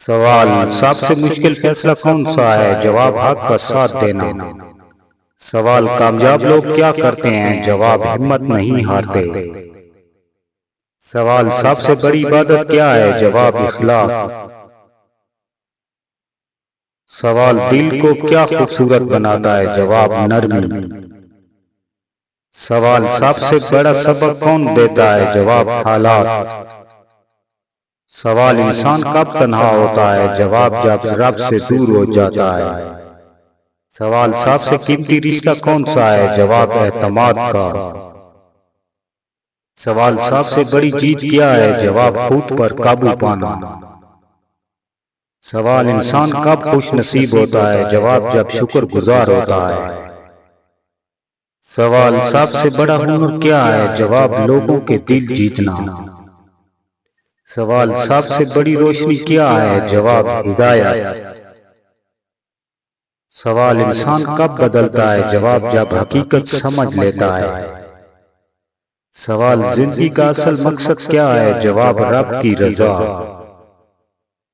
سوال: سب سے مشکل فیصلہ کون سا ہے؟ جواب: حق کا ساتھ دینا۔ سوال: کامیاب لوگ کیا کرتے ہیں؟ جواب: ہمت نہیں ہارتے۔ سوال: سب سے بڑی عبادت کیا ہے؟ جواب: اخلاص۔ سوال: دل کو کیا خوبصورت بناتا ہے؟ جواب: نرمی۔ سوال: سب سے بڑا سبق کون دیتا ہے؟ جواب: حالات۔ سوال: انسان کب تنہا ہوتا ہے؟ جواب: جب رب سے دور ہو جاتا ہے۔ سوال: سب سے قیمتی رشتہ کون سا ہے؟ جواب: اعتماد کا۔ سوال: سب سے بڑی جیت کیا ہے؟ جواب: خود پر قابو پانا۔ سوال: انسان کب خوش نصیب ہوتا ہے؟ جواب: جب شکر گزار ہوتا ہے۔ سوال: سب سے بڑا ہنر کیا ہے؟ جواب: لوگوں کے دل جیتنا۔ سوال: سب سے بڑی روشنی کیا ہے؟ جواب: ہدایت۔ سوال: انسان کب بدلتا ہے؟ جواب: جب حقیقت سمجھ لیتا ہے۔ سوال: زندگی کا اصل مقصد کیا ہے؟ جواب: رب کی رضا۔